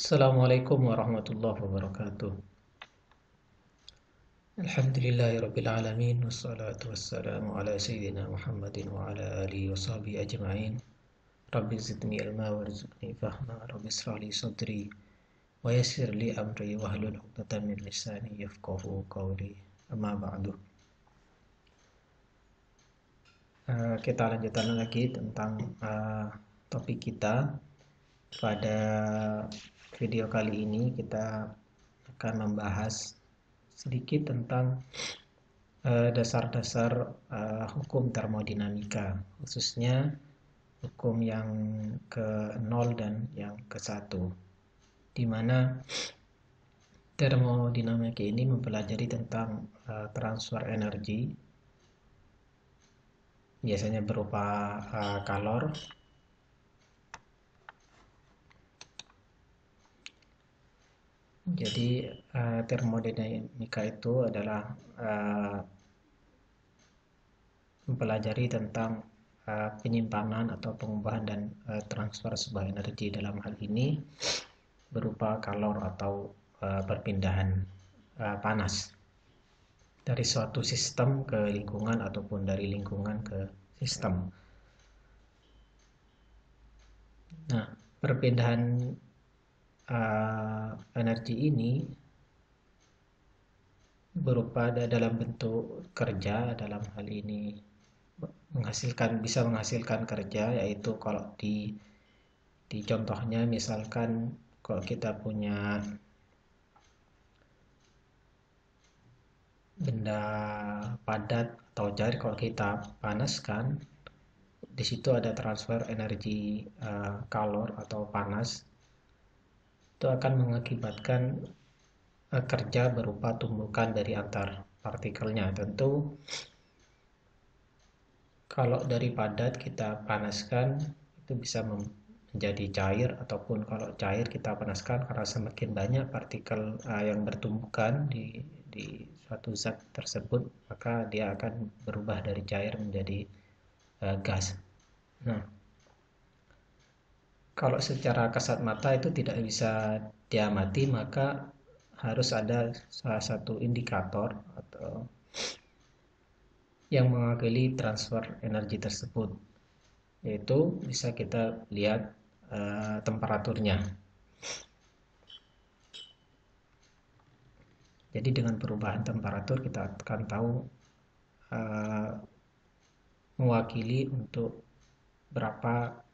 Assalamualaikum warahmatullahi wabarakatuh. Alhamdulillahirabbil alamin wassalatu wassalamu ala sayyidina Muhammadin wa ala alihi washabihi ajma'in. Rabbi zidni ilma warzuqni fahma, rabbi israh li sadri wa yassir li amri wahlul 'uqdatam min lisani yafqahu qawli. Amma ba'du. Kita lanjutkan lagi tentang topik kita. Pada video kali ini kita akan membahas sedikit tentang dasar-dasar hukum termodinamika, khususnya hukum yang ke-0 dan yang ke-1, di mana termodinamika ini mempelajari tentang transfer energi, biasanya berupa kalor. Jadi termodinamika itu adalah mempelajari tentang penyimpanan atau pengubahan dan transfer sebuah energi, dalam hal ini berupa kalor atau perpindahan panas dari suatu sistem ke lingkungan ataupun dari lingkungan ke sistem. Nah, perpindahan energi ini berupa dalam bentuk kerja, dalam hal ini bisa menghasilkan kerja, yaitu kalau di contohnya misalkan kalau kita punya benda padat atau cair, kalau kita panaskan, di situ ada transfer energi kalor atau panas. Itu akan mengakibatkan kerja berupa tumbukan dari antar partikelnya. Tentu kalau dari padat kita panaskan, itu bisa menjadi cair, ataupun kalau cair kita panaskan, karena semakin banyak partikel yang bertumbukan di suatu zat tersebut, maka dia akan berubah dari cair menjadi gas. Nah, kalau secara kasat mata itu tidak bisa diamati, maka harus ada salah satu indikator atau yang mewakili transfer energi tersebut, yaitu bisa kita lihat temperaturnya. Jadi dengan perubahan temperatur kita akan tahu mewakili untuk berapa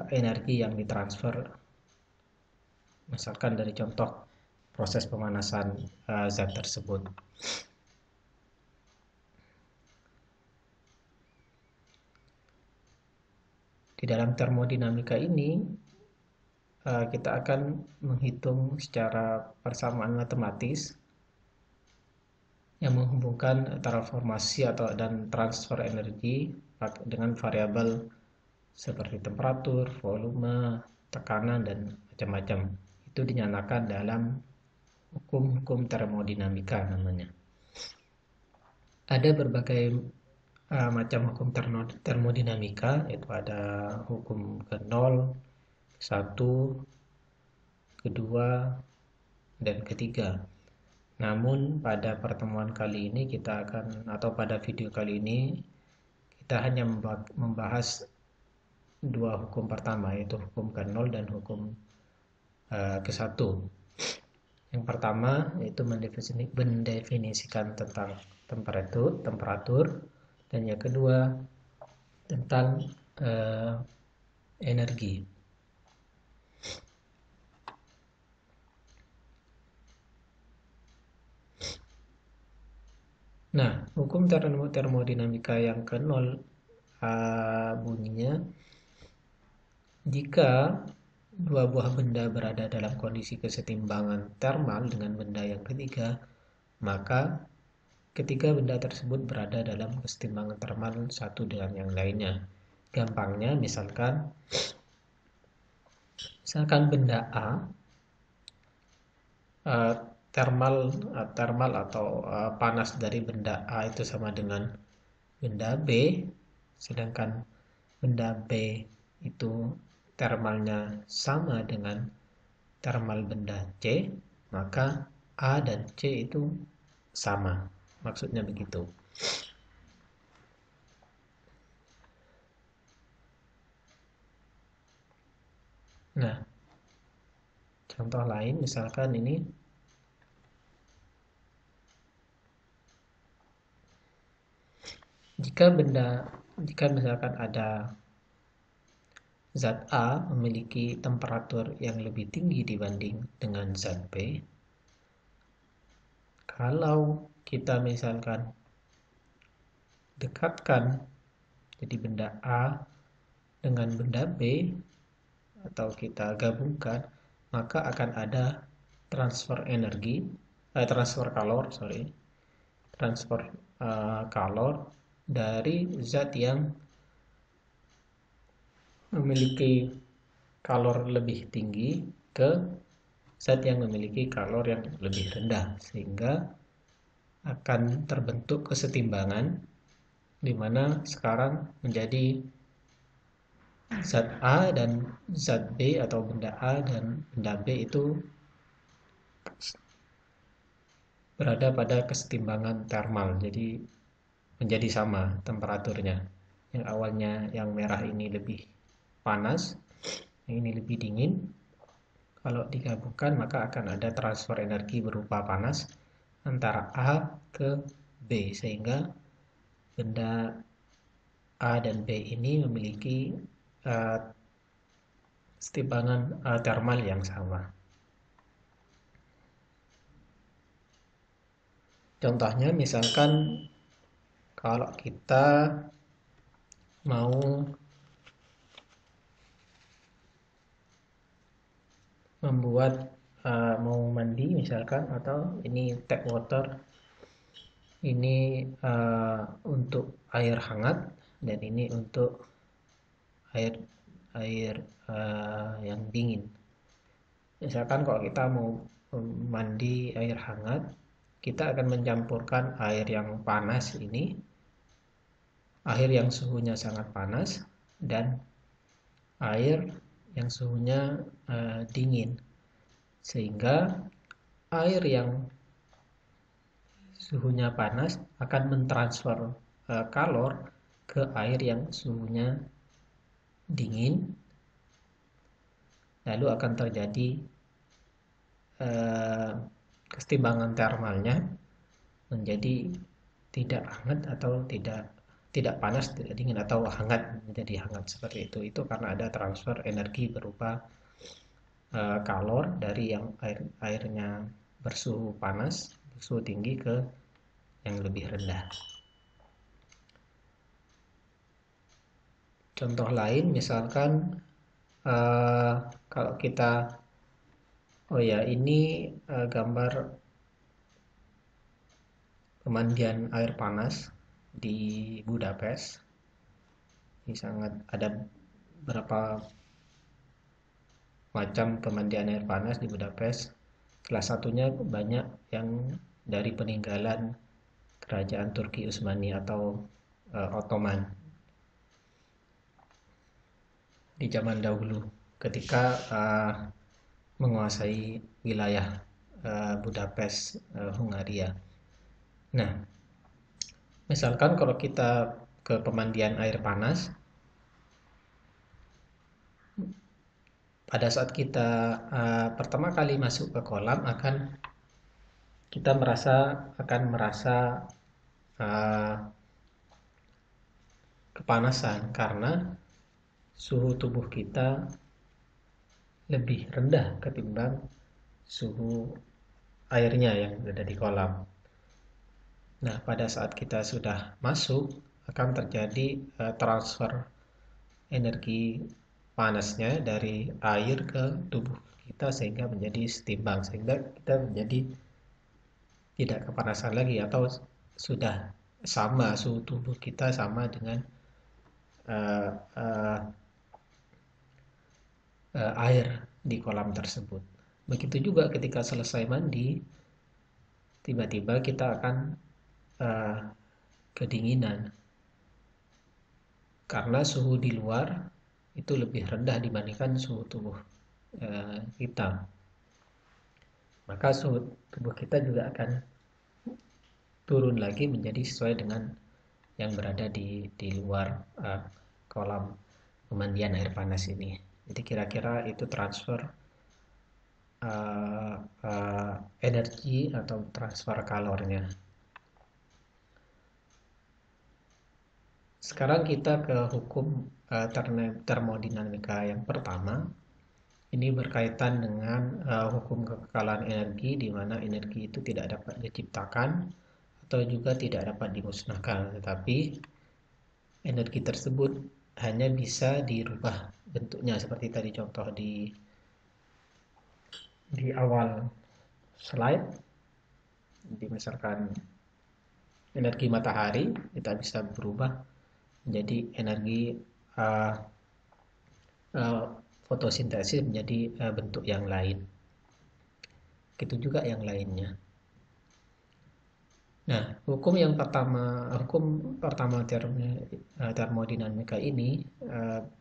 energi yang ditransfer. Misalkan dari contoh proses pemanasan zat tersebut. Di dalam termodinamika ini kita akan menghitung secara persamaan matematis yang menghubungkan antara formasi dan transfer energi dengan variabel seperti temperatur, volume, tekanan, dan macam-macam. Itu dinyatakan dalam hukum-hukum termodinamika namanya. Ada berbagai macam hukum termodinamika, yaitu ada hukum ke-0, 1, kedua, dan ketiga. Namun pada pertemuan kali ini pada video kali ini kita hanya membahas dua hukum pertama, yaitu hukum ke-0 dan hukum ke-1. Yang pertama yaitu mendefinisikan tentang temperatur, dan yang kedua tentang energi. Nah, hukum termodinamika yang ke-0 bunyinya, jika dua buah benda berada dalam kondisi kesetimbangan termal dengan benda yang ketiga, maka ketiga benda tersebut berada dalam kesetimbangan termal satu dengan yang lainnya. Gampangnya, misalkan benda A termal atau panas dari benda A itu sama dengan benda B, sedangkan benda B itu termalnya sama dengan thermal benda C, maka A dan C itu sama. Maksudnya begitu. Nah, contoh lain misalkan ini, jika misalkan ada zat A memiliki temperatur yang lebih tinggi dibanding dengan zat B, kalau kita misalkan dekatkan jadi benda A dengan benda B atau kita gabungkan, maka akan ada transfer kalor dari zat yang memiliki kalor lebih tinggi ke zat yang memiliki kalor yang lebih rendah, sehingga akan terbentuk kesetimbangan di mana sekarang menjadi zat A dan zat B atau benda A dan benda B itu berada pada kesetimbangan termal, jadi menjadi sama temperaturnya. Yang awalnya yang merah ini lebih panas, yang ini lebih dingin. Kalau digabungkan maka akan ada transfer energi berupa panas antara A ke B, sehingga benda A dan B ini memiliki kesetimbangan termal yang sama. Contohnya misalkan kalau kita mau mau mandi misalkan, atau ini tap water, ini untuk air hangat dan ini untuk air yang dingin. Misalkan kalau kita mau mandi air hangat, kita akan mencampurkan air yang panas ini, air yang suhunya sangat panas, dan air yang suhunya dingin, sehingga air yang suhunya panas akan mentransfer kalor ke air yang suhunya dingin, lalu akan terjadi kesetimbangan termalnya menjadi tidak hangat atau tidak panas, tidak dingin, atau hangat menjadi hangat, seperti itu. Itu karena ada transfer energi berupa kalor dari yang airnya bersuhu panas, bersuhu tinggi, ke yang lebih rendah. Contoh lain misalkan kalau kita ini gambar pemandian air panas di Budapest. Ini sangat ada berapa macam pemandian air panas di Budapest. Salah satunya banyak yang dari peninggalan kerajaan Turki Utsmani atau Ottoman di zaman dahulu ketika menguasai wilayah Budapest, Hungaria. Nah, misalkan kalau kita ke pemandian air panas, pada saat kita pertama kali masuk ke kolam kita akan merasa kepanasan karena suhu tubuh kita lebih rendah ketimbang suhu airnya yang ada di kolam. Nah, pada saat kita sudah masuk akan terjadi transfer energi panasnya dari air ke tubuh kita sehingga menjadi setimbang, sehingga kita menjadi tidak kepanasan lagi, atau sudah sama, suhu tubuh kita sama dengan air di kolam tersebut. Begitu juga ketika selesai mandi, tiba-tiba kita akan kedinginan karena suhu di luar itu lebih rendah dibandingkan suhu tubuh kita. maka suhu tubuh kita juga akan turun lagi menjadi sesuai dengan yang berada di luar kolam pemandian air panas ini. Jadi kira-kira itu transfer uh, uh, energi atau transfer kalornya. Sekarang kita ke hukum termodinamika yang pertama. Ini berkaitan dengan hukum kekekalan energi, di mana energi itu tidak dapat diciptakan atau juga tidak dapat dimusnahkan, tetapi energi tersebut hanya bisa dirubah bentuknya, seperti tadi contoh di awal slide. Jadi misalkan energi matahari kita bisa berubah menjadi energi uh, uh, fotosintesis menjadi bentuk yang lain. Begitu juga yang lainnya. Nah, hukum pertama termodinamika ini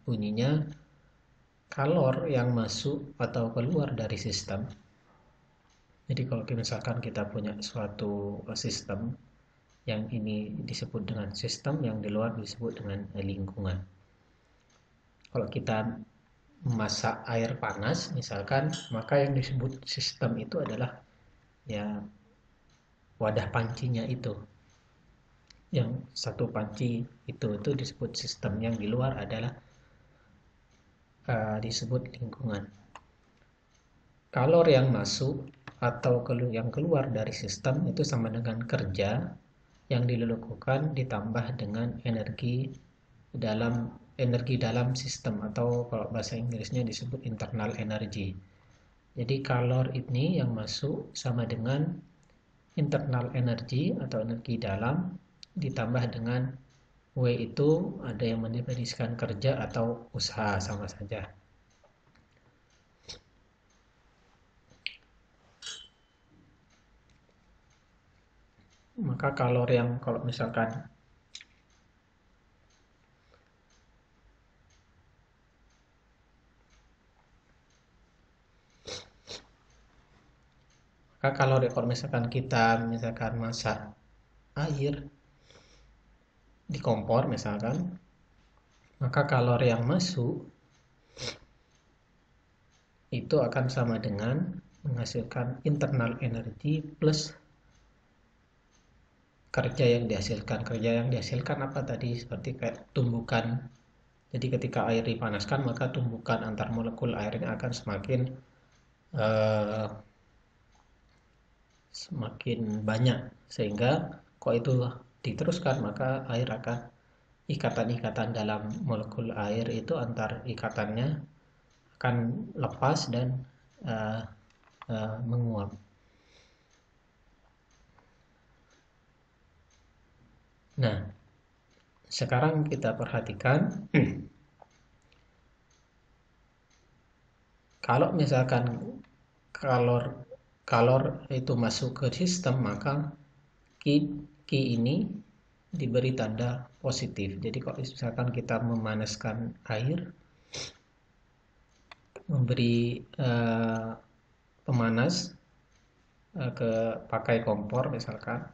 bunyinya kalor yang masuk atau keluar dari sistem. Jadi kalau misalkan kita punya suatu sistem, yang ini disebut dengan sistem, yang di luar disebut dengan lingkungan. Kalau kita memasak air panas misalkan, maka yang disebut sistem itu adalah ya wadah pancinya itu. Yang satu panci itu disebut sistem, yang di luar adalah disebut lingkungan. Kalor yang masuk atau yang keluar dari sistem itu sama dengan kerja yang dilakukan ditambah dengan energi dalam sistem, atau kalau bahasa Inggrisnya disebut internal energy. Jadi kalor ini yang masuk sama dengan internal energy atau energi dalam ditambah dengan W, itu ada yang mendefinisikan kerja atau usaha, sama saja. Maka kalor yang kalau misalkan kalau misalkan kita masak air di kompor misalkan, maka kalor yang masuk itu akan sama dengan menghasilkan internal energy plus kerja yang dihasilkan. Kerja yang dihasilkan apa tadi? Seperti kayak tumbukan. Jadi ketika air dipanaskan, maka tumbukan antar molekul airnya akan semakin banyak, sehingga kalau itu diteruskan maka air akan ikatan-ikatan dalam molekul air itu antar ikatannya akan lepas dan menguap. Nah, sekarang kita perhatikan kalau misalkan kalor itu masuk ke sistem, maka Q ini diberi tanda positif. Jadi kalau misalkan kita memanaskan air, memberi pemanas pakai kompor misalkan,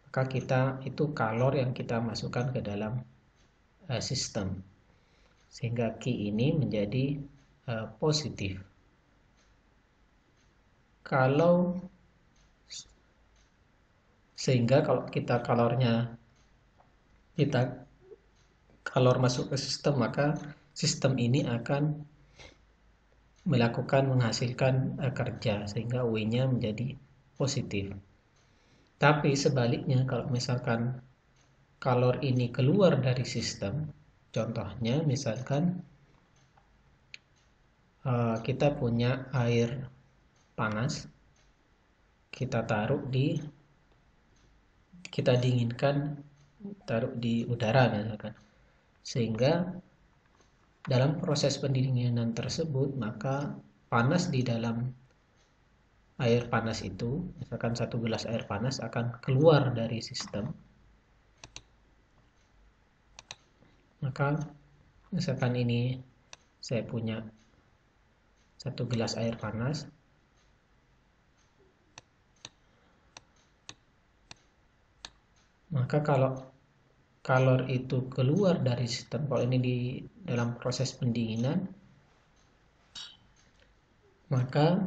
maka itu kalor yang kita masukkan ke dalam sistem, sehingga Q ini menjadi positif. Sehingga kalau kita kalor masuk ke sistem, maka sistem ini akan menghasilkan kerja, sehingga W-nya menjadi positif. Tapi sebaliknya, kalau misalkan kalor ini keluar dari sistem, contohnya misalkan kita punya air panas, kita dinginkan, taruh di udara misalkan, sehingga dalam proses pendinginan tersebut maka panas di dalam air panas itu, misalkan 1 gelas air panas akan keluar dari sistem. Maka misalkan ini saya punya 1 gelas air panas, Maka kalau kalor itu keluar dari sistem, kalau ini di dalam proses pendinginan, maka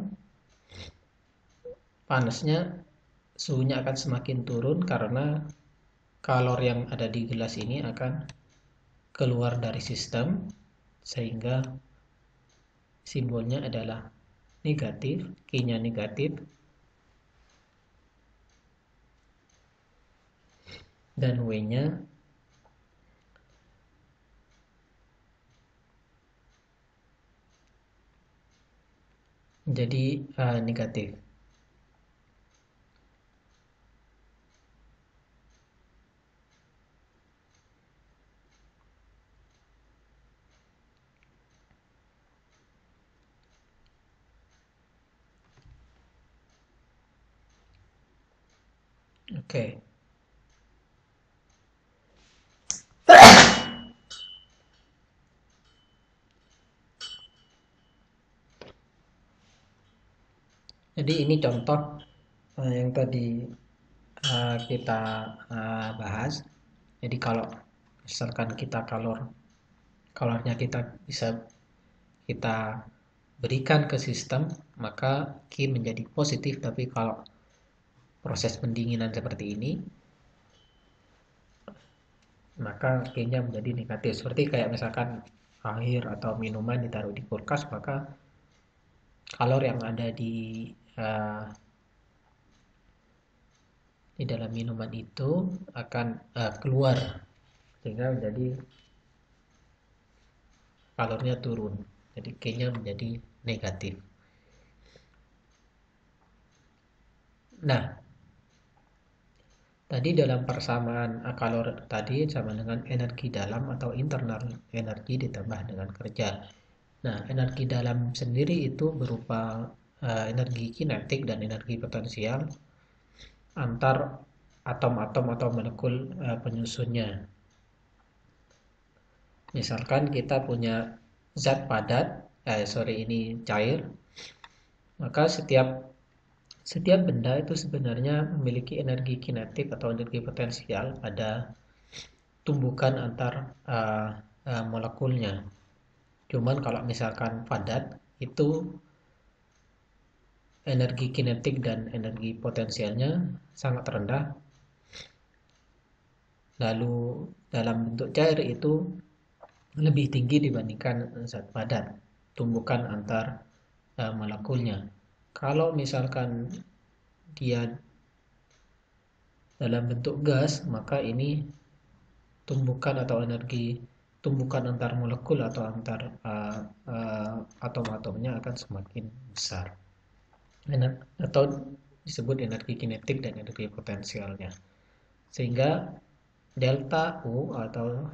panasnya, suhunya akan semakin turun karena kalor yang ada di gelas ini akan keluar dari sistem, sehingga simbolnya adalah negatif, Q-nya negatif, dan W-nya menjadi negatif. Oke. Jadi ini contoh yang tadi kita bahas. Jadi kalau misalkan kita kalornya kita bisa kita berikan ke sistem, maka Q menjadi positif. Tapi kalau proses pendinginan seperti ini, maka Q-nya menjadi negatif. Seperti kayak misalkan air atau minuman ditaruh di kulkas, maka kalor yang ada uh, di dalam minuman itu akan keluar, sehingga menjadi kalornya turun. Jadi Q-nya menjadi negatif. Nah, tadi dalam persamaan kalor tadi sama dengan energi dalam atau internal energi ditambah dengan kerja. Nah, energi dalam sendiri itu berupa energi kinetik dan energi potensial antar atom-atom atau molekul penyusunnya. Misalkan kita punya zat padat, ini cair, maka setiap benda itu sebenarnya memiliki energi kinetik atau energi potensial pada tumbukan antar molekulnya. Cuman kalau misalkan padat, itu energi kinetik dan energi potensialnya sangat rendah. Lalu dalam bentuk cair itu lebih tinggi dibandingkan zat padat, tumbukan antar molekulnya. Kalau misalkan dia dalam bentuk gas, maka ini tumbukan atau energi tumbukan antar molekul atau antar atom-atomnya akan semakin besar, atau disebut energi kinetik dan energi potensialnya. Sehingga delta U atau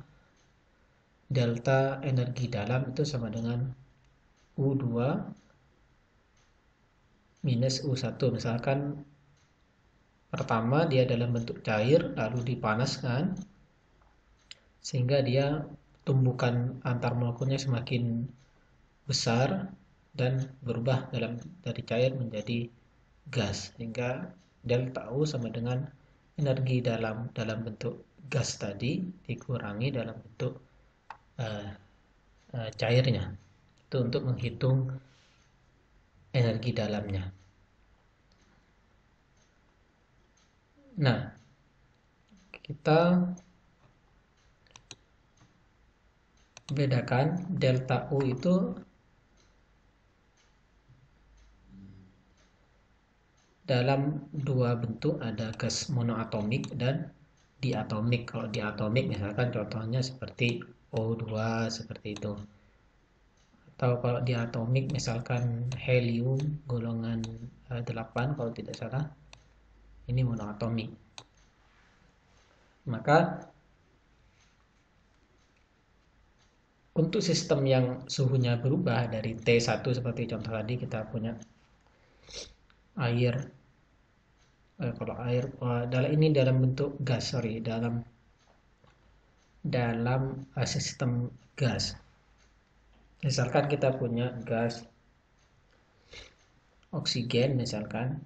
delta energi dalam itu sama dengan U2 minus U1. Misalkan pertama dia dalam bentuk cair lalu dipanaskan, sehingga dia tumbukan antar molekulnya semakin besar dan berubah dari cair menjadi gas, sehingga delta U sama dengan energi dalam bentuk gas tadi dikurangi dalam bentuk cairnya. Itu untuk menghitung energi dalamnya. Nah, kita bedakan delta U itu dalam dua bentuk, ada gas monoatomik dan diatomik. Kalau diatomik misalkan contohnya seperti O2 seperti itu. Atau kalau diatomik misalkan helium golongan 8 kalau tidak salah, ini monoatomik. Maka untuk sistem yang suhunya berubah dari T1 seperti contoh tadi, kita punya air, kalau air ini dalam bentuk gas, dalam sistem gas. Misalkan kita punya gas oksigen, misalkan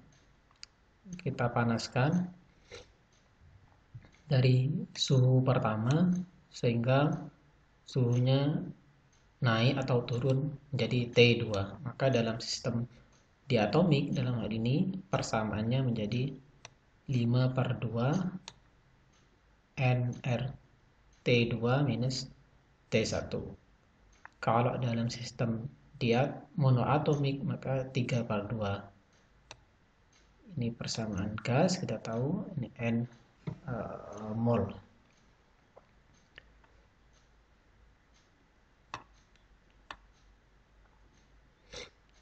kita panaskan dari suhu pertama sehingga suhunya naik atau turun menjadi T2. Maka dalam sistem diatomik dalam hal ini persamaannya menjadi 5/2 nRT2 minus T1. Kalau dalam sistem monoatomik maka 3/2. Ini persamaan gas, kita tahu ini N mol.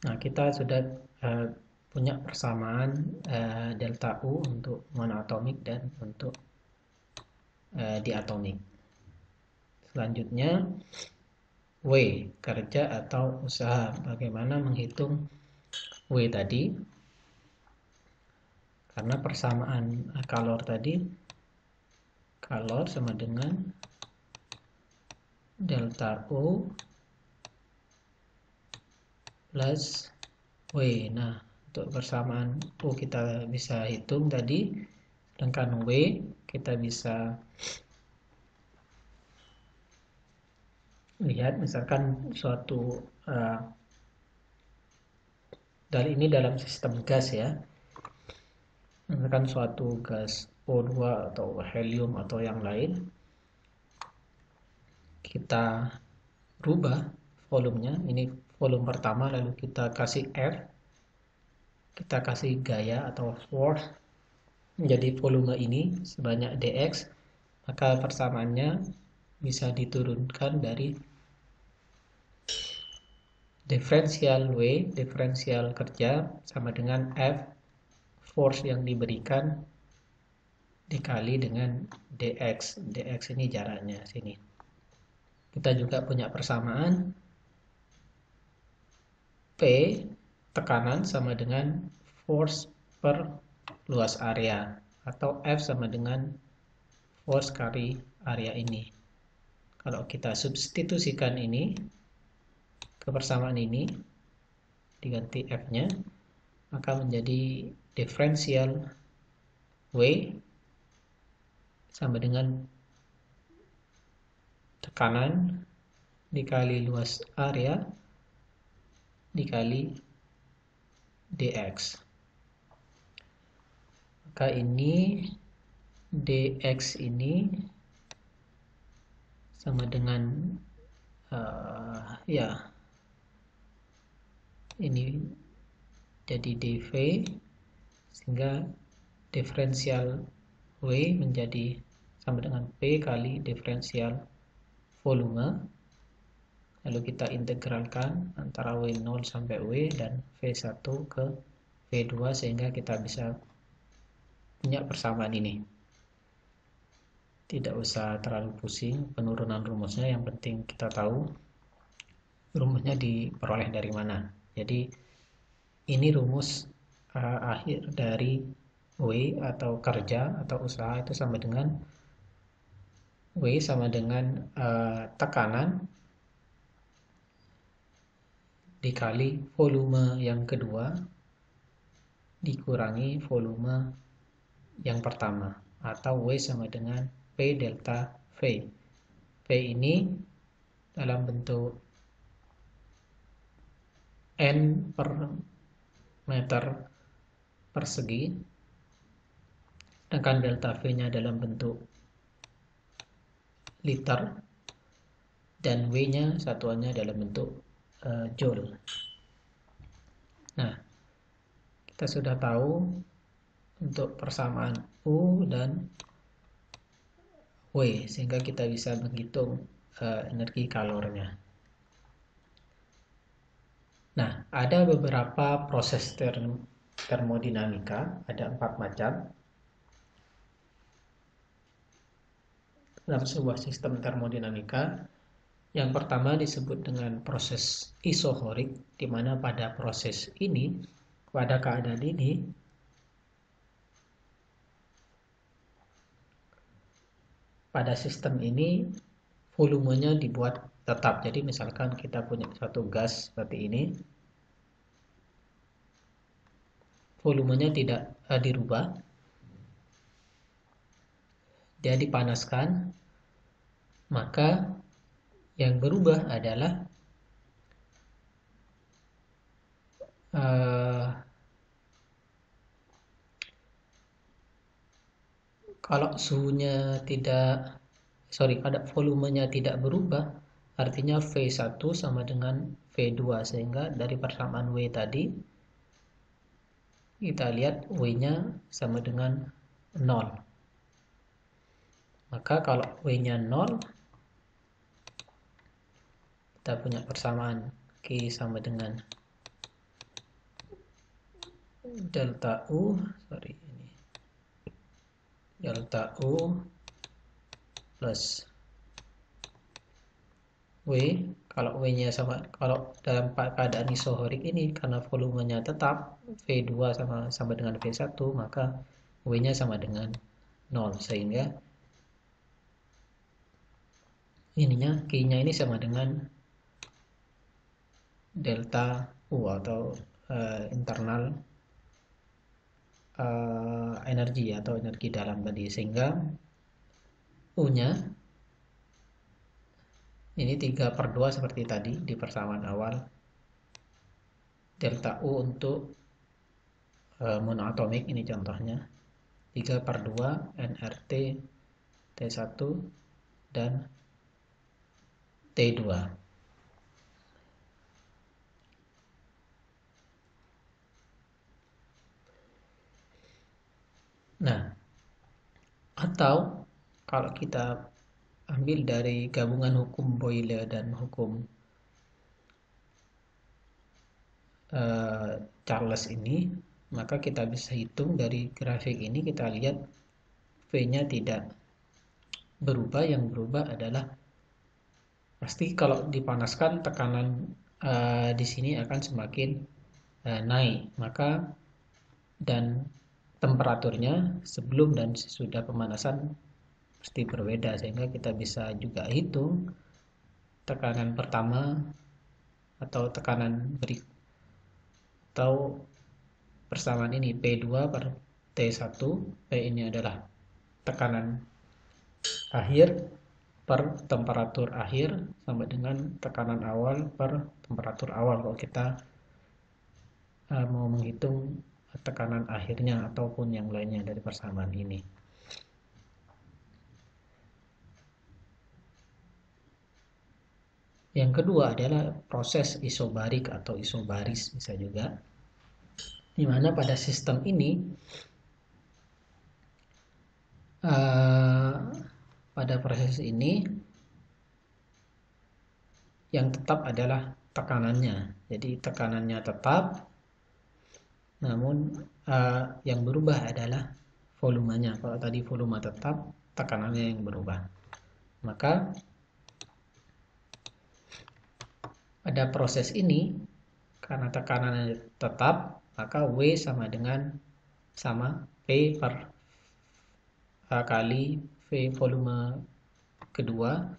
Nah, kita sudah punya persamaan delta U untuk monoatomik dan untuk diatomik. Selanjutnya W, kerja atau usaha. Bagaimana menghitung W tadi? Karena persamaan kalor tadi, kalor sama dengan delta U plus W. Nah, untuk persamaan U kita bisa hitung tadi, sedangkan W kita bisa lihat misalkan suatu dari ini dalam sistem gas ya, misalkan suatu gas O2 atau helium atau yang lain, kita rubah volumenya. Ini volume pertama, lalu kita kasih R, kita kasih gaya atau force menjadi volume ini sebanyak dx, maka persamaannya bisa diturunkan dari diferensial W, diferensial kerja sama dengan F, force yang diberikan dikali dengan dx. Dx ini jaraknya sini. Kita juga punya persamaan P, tekanan sama dengan force per luas area, atau F sama dengan force kali area ini. Kalau kita substitusikan ini ke persamaan ini, diganti F-nya, maka menjadi diferensial W sama dengan tekanan dikali luas area dikali dx. Maka ini dx ini sama dengan ya ini jadi dv, sehingga diferensial W menjadi sama dengan P kali diferensial volume, lalu kita integralkan antara W0 sampai W dan V1 ke V2 sehingga kita bisa punya persamaan ini. Tidak usah terlalu pusing penurunan rumusnya, yang penting kita tahu rumusnya diperoleh dari mana. Jadi ini rumus akhir dari W atau kerja atau usaha itu sama dengan W sama dengan tekanan dikali volume yang kedua dikurangi volume yang pertama, atau W sama dengan P delta V. P ini dalam bentuk N per meter persegi, sedangkan delta V-nya dalam bentuk liter, dan W-nya satuannya dalam bentuk joule. Nah, kita sudah tahu untuk persamaan U dan W, sehingga kita bisa menghitung energi kalornya. Nah, ada beberapa proses termodinamika, ada 4 macam. Dalam sebuah sistem termodinamika, yang pertama disebut dengan proses isohorik, di mana pada proses ini, pada keadaan ini, pada sistem ini volumenya dibuat tetap. Jadi misalkan kita punya suatu gas seperti ini, volumenya tidak dirubah, dia dipanaskan, maka yang berubah adalah kalau suhunya kalau volumenya tidak berubah, artinya V1 sama dengan V2, sehingga dari persamaan W tadi kita lihat W-nya sama dengan 0. Maka kalau W-nya 0, kita punya persamaan Q sama dengan delta U, delta U plus W. Kalau W-nya sama, kalau dalam keadaan isohorik ini, karena volumenya tetap V2 sama dengan V1, maka W-nya sama dengan 0, sehingga Q-nya ini sama dengan delta U atau internal energi atau energi dalam tadi, sehingga U-nya ini 3/2 seperti tadi di persamaan awal. Delta U untuk monoatomik ini contohnya 3/2 nRT T1 dan T2. Nah, atau kalau kita ambil dari gabungan hukum Boyle dan hukum Charles ini, maka kita bisa hitung dari grafik ini, kita lihat V-nya tidak berubah. Yang berubah adalah pasti kalau dipanaskan tekanan di sini akan semakin naik, maka dan temperaturnya sebelum dan sesudah pemanasan pasti berbeda, sehingga kita bisa juga hitung tekanan pertama atau tekanan berikut atau persamaan ini P2 per T1. P ini adalah tekanan akhir per temperatur akhir sama dengan tekanan awal per temperatur awal kalau kita mau menghitung tekanan akhirnya ataupun yang lainnya dari persamaan ini. Yang kedua adalah proses isobarik atau isobaris bisa juga, di mana pada sistem ini pada proses ini yang tetap adalah tekanannya. Jadi tekanannya tetap, namun yang berubah adalah volumenya. Kalau tadi volume tetap, tekanannya yang berubah. Maka pada proses ini, karena tekanannya tetap, maka W sama dengan P per kali V volume kedua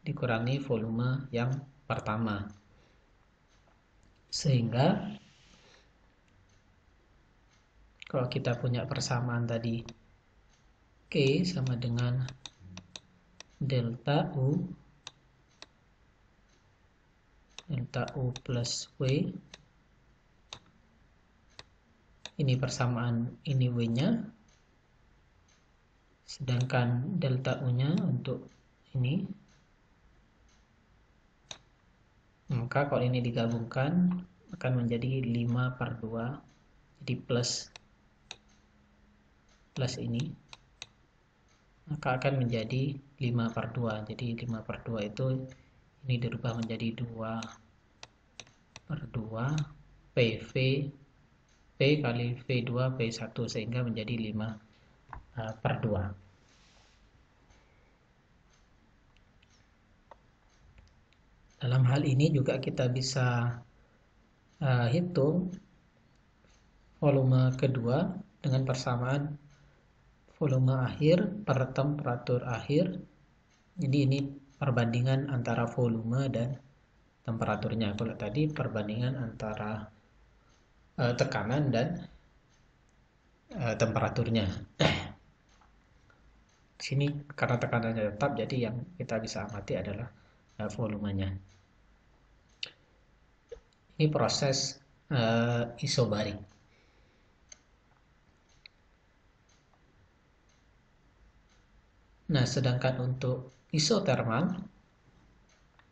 dikurangi volume yang pertama, sehingga kalau kita punya persamaan tadi K sama dengan delta U plus W, ini persamaan ini W-nya, sedangkan delta U-nya untuk ini, maka kalau ini digabungkan akan menjadi 5/2, jadi plus ini, maka akan menjadi 5/2. Jadi 5/2 itu ini dirubah menjadi 2/2 P kali V2 P1, sehingga menjadi 5/2. Dalam hal ini juga kita bisa hitung volume kedua dengan persamaan volume akhir per temperatur akhir. Jadi ini perbandingan antara volume dan temperaturnya. Kalau tadi perbandingan antara tekanan dan temperaturnya. Di sini karena tekanannya tetap, jadi yang kita bisa amati adalah volumenya. Ini proses isobarik. Nah, sedangkan untuk isotermal,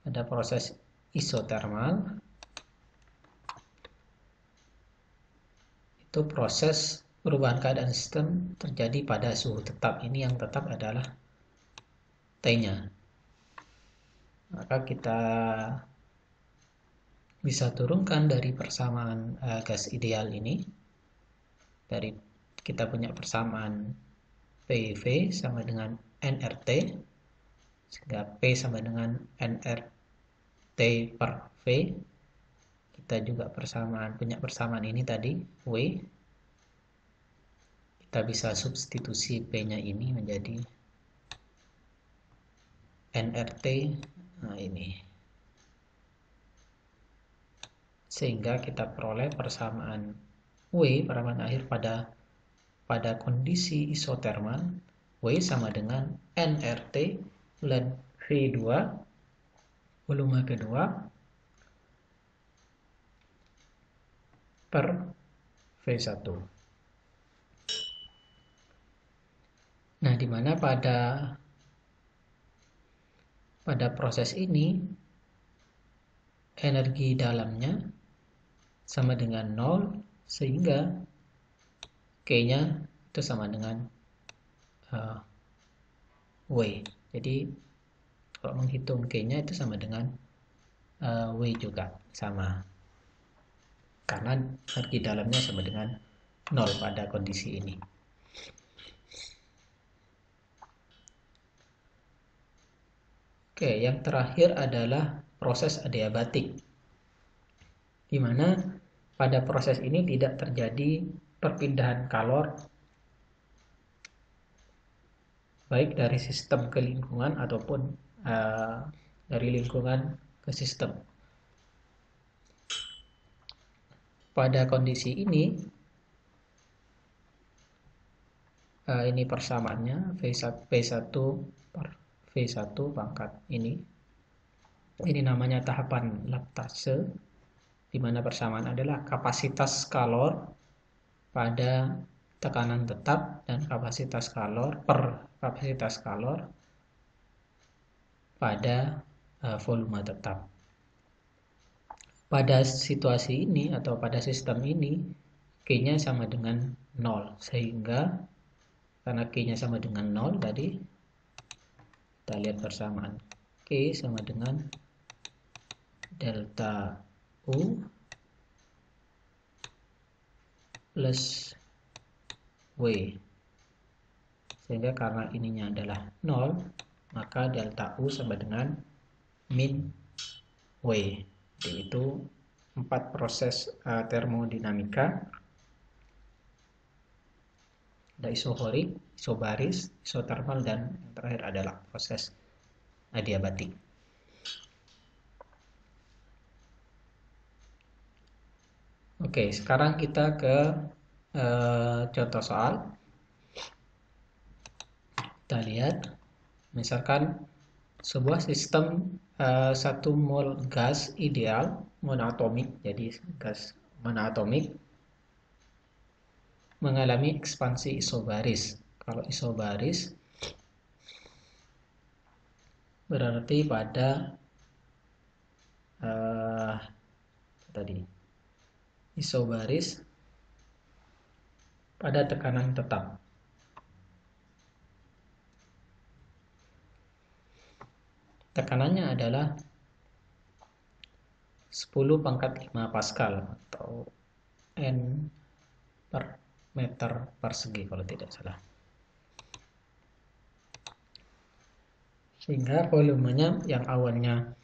ada proses isotermal, itu proses perubahan keadaan sistem terjadi pada suhu tetap. Ini yang tetap adalah T-nya. Maka kita bisa turunkan dari persamaan gas ideal ini. Dari kita punya persamaan PV sama dengan nRT, sehingga P sama dengan nRT per V. Kita juga punya persamaan ini tadi, W. Kita bisa substitusi P-nya ini menjadi nRT. Nah, ini. Sehingga kita peroleh persamaan W, persamaan akhir pada kondisi isotermal, W sama dengan nRT bulan V2, volume kedua, per V1. Nah, di mana pada proses ini energi dalamnya sama dengan 0, sehingga K-nya itu sama dengan W. Jadi kalau menghitung K-nya itu sama dengan W juga, sama. Karena energi dalamnya sama dengan 0 pada kondisi ini. Oke, yang terakhir adalah proses adiabatik, di mana pada proses ini tidak terjadi perpindahan kalor baik dari sistem ke lingkungan ataupun dari lingkungan ke sistem. Pada kondisi ini persamaannya P1 per V1 pangkat ini. Ini namanya tahapan laktase, di mana persamaan adalah kapasitas kalor pada tekanan tetap dan kapasitas kalor pada volume tetap. Pada situasi ini atau pada sistem ini, K-nya sama dengan 0, sehingga karena K-nya sama dengan 0 tadi, kita lihat persamaan K sama dengan delta U plus W. Sehingga karena ininya adalah 0, maka delta U sama dengan min W. Jadi itu 4 proses termodinamika. Ada isohorik, isobaris, isotermal, dan yang terakhir adalah proses adiabatik. Oke, sekarang kita ke contoh soal. Kita lihat, misalkan sebuah sistem 1 mol gas ideal monoatomik, jadi gas monoatomik mengalami ekspansi isobaris. Kalau isobaris berarti pada isobaris pada tekanan tetap. Tekanannya adalah 10⁵ Pascal atau N per meter persegi kalau tidak salah. Sehingga volumenya yang awalnya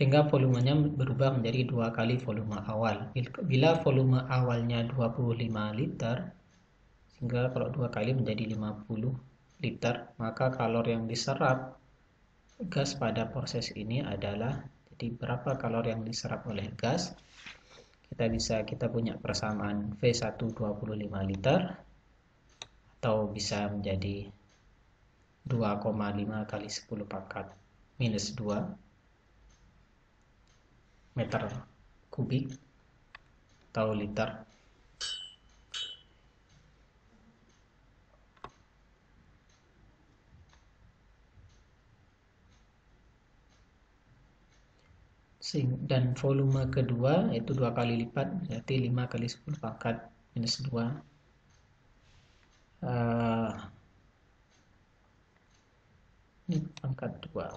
berubah menjadi 2 kali volume awal. Bila volume awalnya 25 liter, sehingga kalau 2 kali menjadi 50 liter, maka kalor yang diserap gas pada proses ini adalah, jadi berapa kalori yang diserap oleh gas, kita punya persamaan V1 25 liter, atau bisa menjadi 2,5 kali 10 pangkat minus 2 meter kubik atau liter. Dan volume kedua itu 2 kali lipat, berarti 5 kali 10 pangkat minus 2 ini pangkat 2.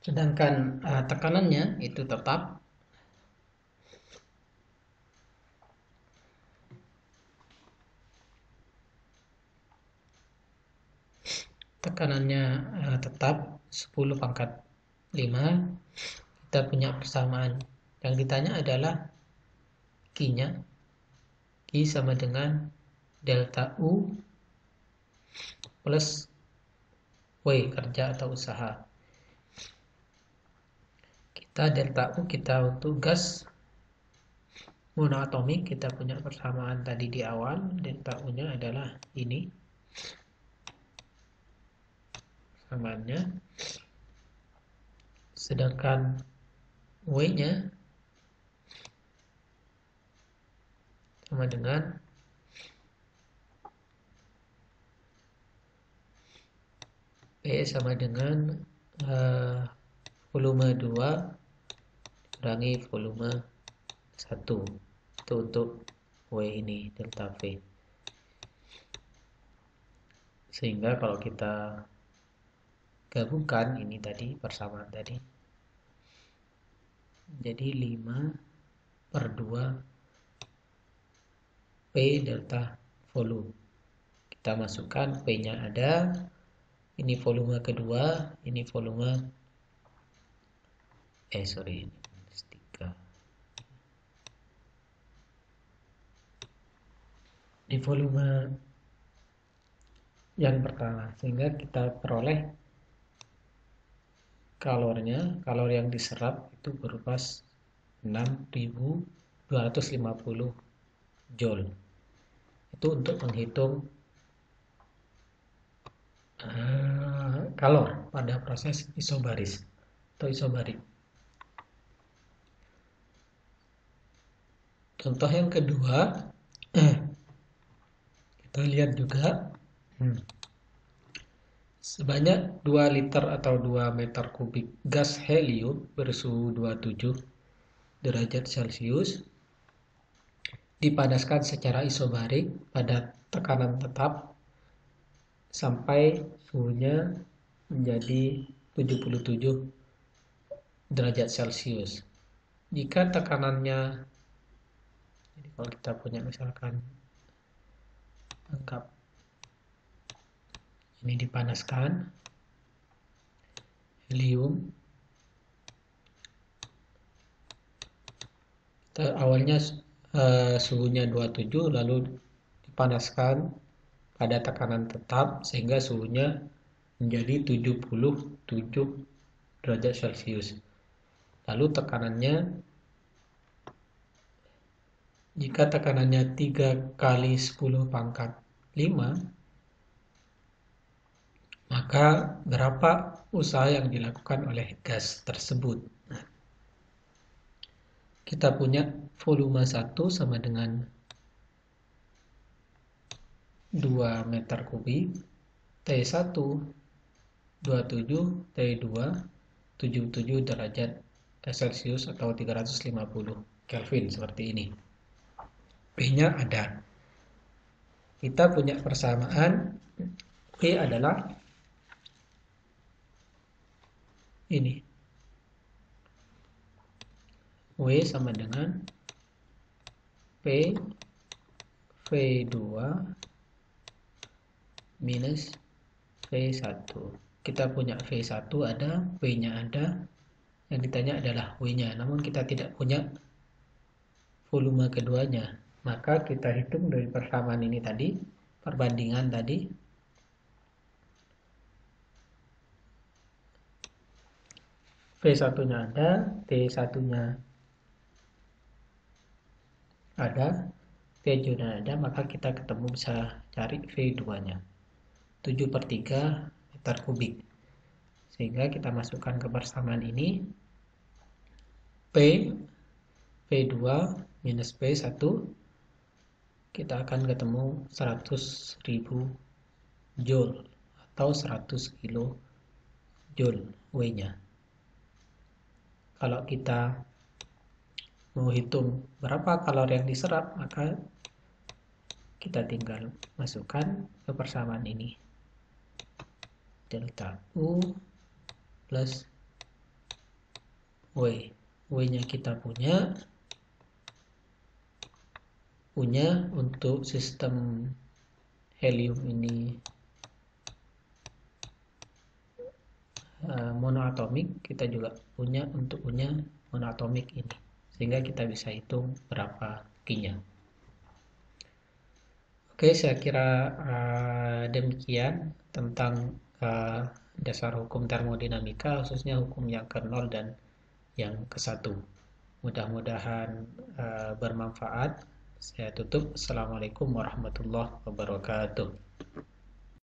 Sedangkan tekanannya itu tetap tetap 10 pangkat 5. Kita punya persamaan. Yang ditanya adalah Q-nya. Q sama dengan delta U plus W, kerja atau usaha. Delta U kita untuk gas monoatomik, kita punya persamaan tadi di awal. Delta U-nya adalah ini persamaannya. Sedangkan W-nya sama dengan P sama dengan volume 2 kurangi volume 1. Itu untuk W ini, delta V. Sehingga kalau kita gabungkan ini tadi, persamaan tadi, jadi 5/2 P delta volume. Kita masukkan P-nya ada, ini volume kedua, ini volume di volume yang pertama, sehingga kita peroleh kalori yang diserap itu berupa 6.250 joule. Itu untuk menghitung kalor pada proses isobaris atau isobarik. Contoh yang kedua, kita lihat juga sebanyak 2 liter atau 2 meter kubik gas helium bersuhu 27 derajat Celcius dipanaskan secara isobarik pada tekanan tetap sampai suhunya menjadi 77 derajat Celcius. Jika tekanannya, jadi kalau kita punya misalkan anggap ini dipanaskan helium, awalnya suhunya 27, lalu dipanaskan pada tekanan tetap sehingga suhunya menjadi 77 derajat Celcius. Lalu tekanannya, jika tekanannya 3 kali 10 pangkat 5, maka berapa usaha yang dilakukan oleh gas tersebut? Kita punya volume 1 sama dengan 2 meter kubik, T1 27, T2 77 derajat Celcius atau 350 Kelvin seperti ini. P-nya ada. Kita punya persamaan P adalah ini. W sama dengan P V2 minus V1. Kita punya V1 ada, V-nya ada. Yang ditanya adalah W-nya. Namun kita tidak punya volume keduanya. Maka kita hitung dari persamaan ini tadi, perbandingan tadi. V1-nya ada, T1-nya ada, V-nya ada, maka kita ketemu bisa cari V2-nya. 7/3 meter kubik. Sehingga kita masukkan ke persamaan ini, P V2 minus P1, kita akan ketemu 100.000 Joule atau 100 kilo Joule W-nya. Kalau kita mau hitung berapa kalori yang diserap, maka kita tinggal masukkan ke persamaan ini. Delta U plus W. W-nya kita punya untuk sistem helium ini monoatomik, kita juga punya untuk monoatomik ini, sehingga kita bisa hitung berapa Q-nya. Oke, saya kira demikian tentang dasar hukum termodinamika, khususnya hukum yang ke-0 dan yang ke-1. Mudah-mudahan bermanfaat. Saya tutup. Assalamualaikum warahmatullahi wabarakatuh.